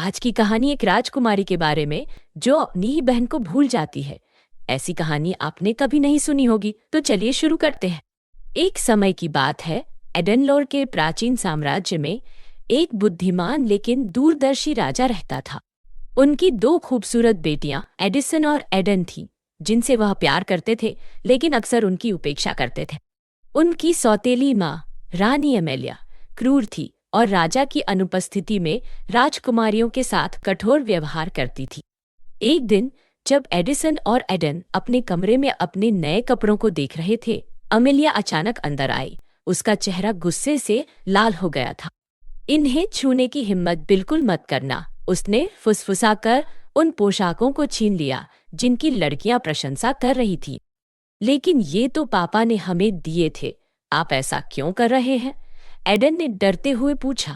आज की कहानी एक राजकुमारी के बारे में जो अपनी ही बहन को भूल जाती है। ऐसी कहानी आपने कभी नहीं सुनी होगी, तो चलिए शुरू करते हैं। एक समय की बात है, एडनलोर के प्राचीन साम्राज्य में एक बुद्धिमान लेकिन दूरदर्शी राजा रहता था। उनकी दो खूबसूरत बेटियां एडिसन और एडन थीं, जिनसे वह प्यार करते थे लेकिन अक्सर उनकी उपेक्षा करते थे। उनकी सौतेली माँ रानी एमेलिया क्रूर थी और राजा की अनुपस्थिति में राजकुमारियों के साथ कठोर व्यवहार करती थी। एक दिन जब एडिसन और एडन अपने कमरे में अपने नए कपड़ों को देख रहे थे, अमेलिया अचानक अंदर आई। उसका चेहरा गुस्से से लाल हो गया था। इन्हें छूने की हिम्मत बिल्कुल मत करना, उसने फुसफुसाकर उन पोशाकों को छीन लिया जिनकी लड़कियां प्रशंसा कर रही थी। लेकिन ये तो पापा ने हमें दिए थे, आप ऐसा क्यों कर रहे हैं? एडन ने डरते हुए पूछा।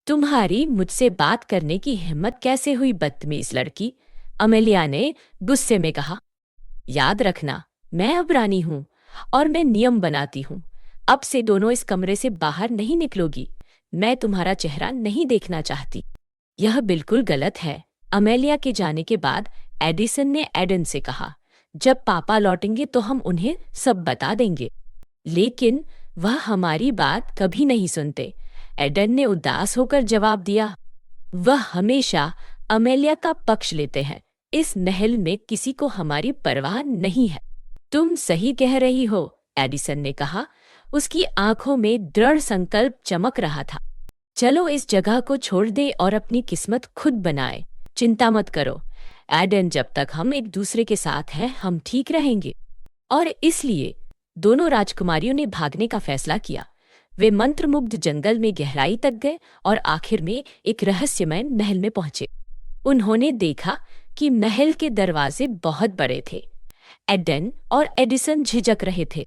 तुम्हारी मुझसे बात करने की हिम्मत कैसे हुई, बदतमीज लड़की? अमेलिया ने गुस्से में कहा। याद रखना, मैं अब रानी हूं और मैं नियम बनाती हूं। अब से दोनों इस कमरे से बाहर नहीं निकलोगी। मैं तुम्हारा चेहरा नहीं देखना चाहती। यह बिल्कुल गलत है। अमेलिया के जाने के बाद एडिसन ने एडन से कहा, जब पापा लौटेंगे तो हम उन्हें सब बता देंगे। लेकिन वह हमारी बात कभी नहीं सुनते, एडन ने उदास होकर जवाब दिया। वह हमेशा अमेलिया का पक्ष लेते हैं। इस महल में किसी को हमारी परवाह नहीं है। तुम सही कह रही हो, एडिसन ने कहा। उसकी आंखों में दृढ़ संकल्प चमक रहा था। चलो इस जगह को छोड़ दे और अपनी किस्मत खुद बनाए। चिंता मत करो एडन, जब तक हम एक दूसरे के साथ हैं हम ठीक रहेंगे। और इसलिए दोनों राजकुमारियों ने भागने का फैसला किया। वे मंत्रमुग्ध जंगल में गहराई तक गए और आखिर में एक रहस्यमय महल में पहुंचे। उन्होंने देखा कि महल के दरवाजे बहुत बड़े थे। एडन और एडिसन झिझक रहे थे।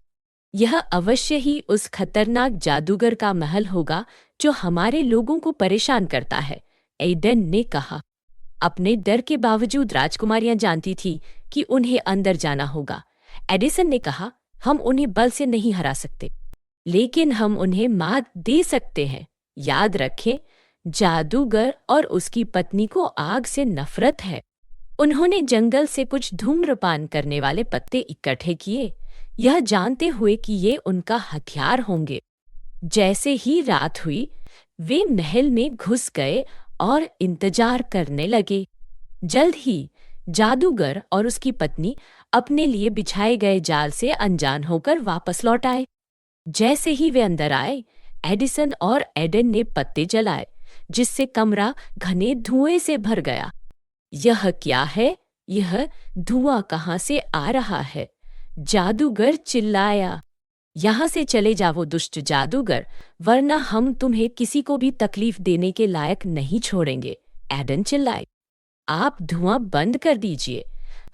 यह अवश्य ही उस खतरनाक जादूगर का महल होगा जो हमारे लोगों को परेशान करता है, एडन ने कहा। अपने डर के बावजूद राजकुमारियां जानती थी कि उन्हें अंदर जाना होगा। एडिसन ने कहा, हम उन्हें बल से नहीं हरा सकते, लेकिन हम उन्हें मात दे सकते हैं। याद रखें, जादूगर और उसकी पत्नी को आग से नफरत है। उन्होंने जंगल से कुछ धूम्रपान करने वाले पत्ते इकट्ठे किए, यह जानते हुए कि ये उनका हथियार होंगे। जैसे ही रात हुई, वे महल में घुस गए और इंतजार करने लगे। जल्द ही जादूगर और उसकी पत्नी अपने लिए बिछाए गए जाल से अनजान होकर वापस लौट आए। जैसे ही वे अंदर आए, एडिसन और एडन ने पत्ते जलाए, जिससे कमरा घने धुएं से भर गया। यह क्या है? यह धुआं कहाँ से आ रहा है? जादूगर चिल्लाया। यहाँ से चले जाओ दुष्ट जादूगर, वरना हम तुम्हें किसी को भी तकलीफ देने के लायक नहीं छोड़ेंगे, एडन चिल्लाए। आप धुआं बंद कर दीजिए,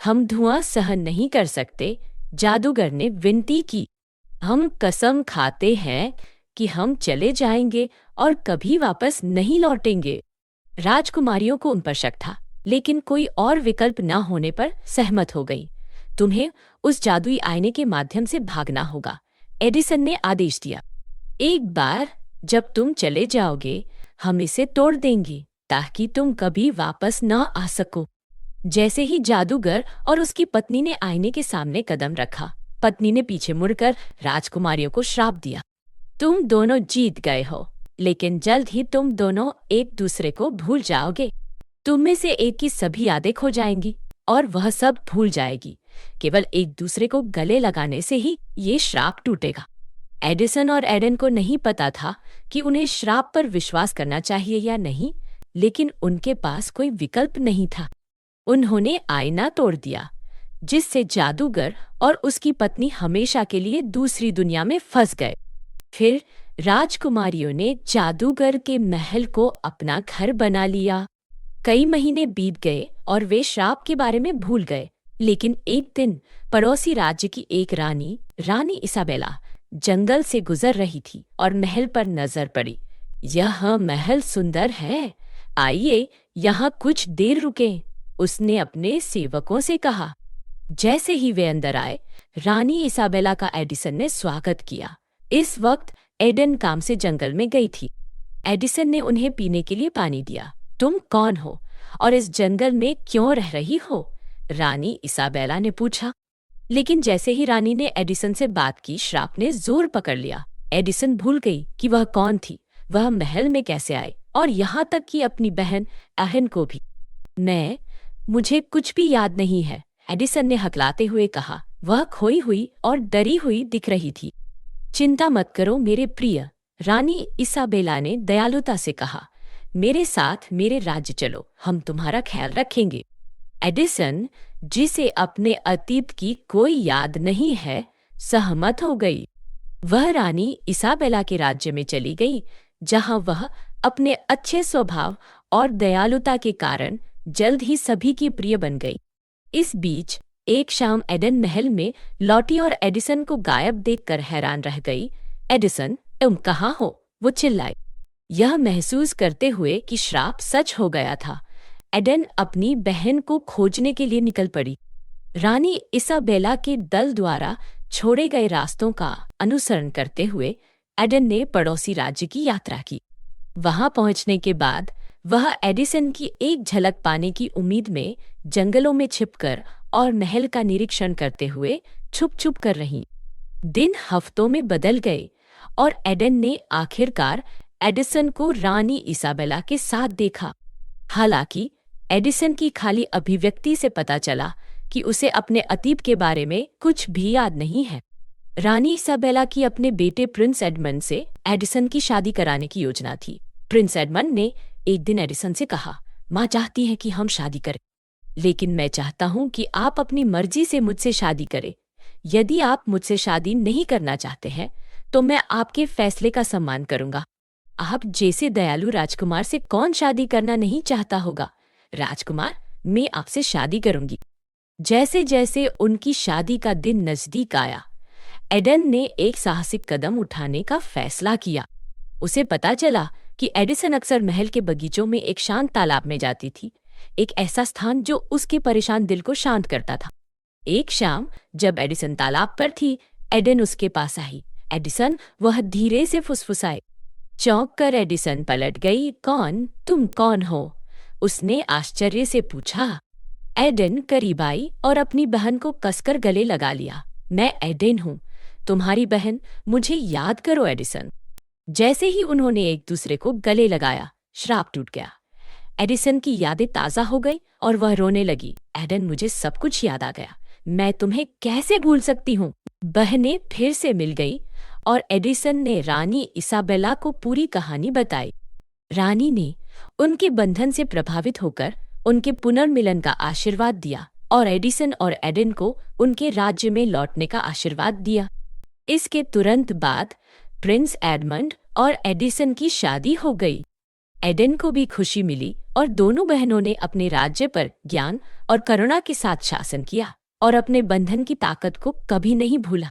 हम धुआं सहन नहीं कर सकते, जादूगर ने विनती की। हम कसम खाते हैं कि हम चले जाएंगे और कभी वापस नहीं लौटेंगे। राजकुमारियों को उन पर शक था, लेकिन कोई और विकल्प न होने पर सहमत हो गई। तुम्हें उस जादुई आईने के माध्यम से भागना होगा, एडिसन ने आदेश दिया। एक बार जब तुम चले जाओगे, हम इसे तोड़ देंगे ताकि तुम कभी वापस न आ सको। जैसे ही जादूगर और उसकी पत्नी ने आईने के सामने कदम रखा, पत्नी ने पीछे मुड़कर राजकुमारियों को श्राप दिया। तुम दोनों जीत गए हो, लेकिन जल्द ही तुम दोनों एक दूसरे को भूल जाओगे। तुम में से एक की सभी यादें खो जाएंगी और वह सब भूल जाएगी। केवल एक दूसरे को गले लगाने से ही ये श्राप टूटेगा। एडिसन और एडन को नहीं पता था कि उन्हें श्राप पर विश्वास करना चाहिए या नहीं, लेकिन उनके पास कोई विकल्प नहीं था। उन्होंने आईना तोड़ दिया, जिससे जादूगर और उसकी पत्नी हमेशा के लिए दूसरी दुनिया में फंस गए। फिर राजकुमारियों ने जादूगर के महल को अपना घर बना लिया। कई महीने बीत गए और वे श्राप के बारे में भूल गए। लेकिन एक दिन पड़ोसी राज्य की एक रानी, रानी इसाबेला, जंगल से गुजर रही थी और महल पर नजर पड़ी। यह महल सुंदर है, आइए यहाँ कुछ देर रुकें, उसने अपने सेवकों से कहा। जैसे ही वे अंदर आए, रानी इसाबेला का एडिसन ने स्वागत किया। इस वक्त एडन काम से जंगल में गई थी। एडिसन ने उन्हें पीने के लिए पानी दिया। तुम कौन हो और इस जंगल में क्यों रह रही हो? रानी इसाबेला ने पूछा। लेकिन जैसे ही रानी ने एडिसन से बात की, श्राप ने जोर पकड़ लिया। एडिसन भूल गई कि वह कौन थी, वह महल में कैसे आए, और यहाँ तक कि अपनी बहन एहन को भी। मुझे कुछ भी याद नहीं है, एडिसन ने हकलाते हुए कहा। वह खोई हुई और डरी हुई दिख रही थी। चिंता मत करो मेरे प्रिय, रानी इसाबेला ने दयालुता से कहा। मेरे साथ मेरे राज्य चलो, हम तुम्हारा ख्याल रखेंगे। एडिसन, जिसे अपने अतीत की कोई याद नहीं है, सहमत हो गई। वह रानी इसाबेला के राज्य में चली गई, जहां वह अपने अच्छे स्वभाव और दयालुता के कारण जल्द ही सभी की प्रिय बन गई। इस बीच एक शाम एडन महल में लौटी और एडिसन को गायब देखकर हैरान रह गई। एडिसन, तुम कहाँ हो? वो चिल्लाई, यह महसूस करते हुए कि श्राप सच हो गया था। एडन अपनी बहन को खोजने के लिए निकल पड़ी। रानी इसाबेला के दल द्वारा छोड़े गए रास्तों का अनुसरण करते हुए एडन ने पड़ोसी राज्य की यात्रा की। वहां पहुंचने के बाद वह एडिसन की एक झलक पाने की उम्मीद में जंगलों में छिपकर और महल का निरीक्षण करते हुए छुप छुप कर रही। दिन हफ्तों में बदल गए और एडन ने आखिरकार एडिसन को रानी इसाबेला के साथ देखा। हालांकि एडिसन की खाली अभिव्यक्ति से पता चला कि उसे अपने अतीत के बारे में कुछ भी याद नहीं है। रानी इसाबेला की अपने बेटे प्रिंस एडमंड से एडिसन की शादी कराने की योजना थी। प्रिंस एडमंड ने एक दिन एडिसन से कहा, माँ चाहती है कि हम शादी करें, लेकिन मैं चाहता हूं कि आप अपनी मर्जी से मुझसे शादी करें। यदि आप मुझसे शादी नहीं करना चाहते हैं तो मैं आपके फैसले का सम्मान करूंगा। आप जैसे दयालु राजकुमार से कौन शादी करना नहीं चाहता होगा? राजकुमार, मैं आपसे शादी करूंगी। जैसे जैसे उनकी शादी का दिन नजदीक आया, एडन ने एक साहसिक कदम उठाने का फैसला किया। उसे पता चला कि एडिसन अक्सर महल के बगीचों में एक शांत तालाब में जाती थी, एक ऐसा स्थान जो उसके परेशान दिल को शांत करता था। एक शाम जब एडिसन तालाब पर थी, एडन उसके पास आई। एडिसन, वह धीरे से फुसफुसाए। चौंक कर एडिसन पलट गई। तुम कौन हो? उसने आश्चर्य से पूछा। एडन करीब आई और अपनी बहन को कसकर गले लगा लिया। मैं एडन हूँ, तुम्हारी बहन, मुझे याद करो एडिसन। जैसे ही उन्होंने एक दूसरे को गले लगाया, श्राप टूट गया। एडिसन की यादें ताज़ा हो गई और वह रोने लगी। एडन, मुझे सब कुछ याद आ गया, मैं तुम्हें कैसे भूल सकती हूँ। बहनें फिर से मिल गई और एडिसन ने रानी इसाबेला को पूरी कहानी बताई। रानी ने उनके बंधन से प्रभावित होकर उनके पुनर्मिलन का आशीर्वाद दिया और एडिसन और एडन को उनके राज्य में लौटने का आशीर्वाद दिया। इसके तुरंत बाद प्रिंस एडमंड और एडिसन की शादी हो गई। एडन को भी खुशी मिली और दोनों बहनों ने अपने राज्य पर ज्ञान और करुणा के साथ शासन किया और अपने बंधन की ताकत को कभी नहीं भूला।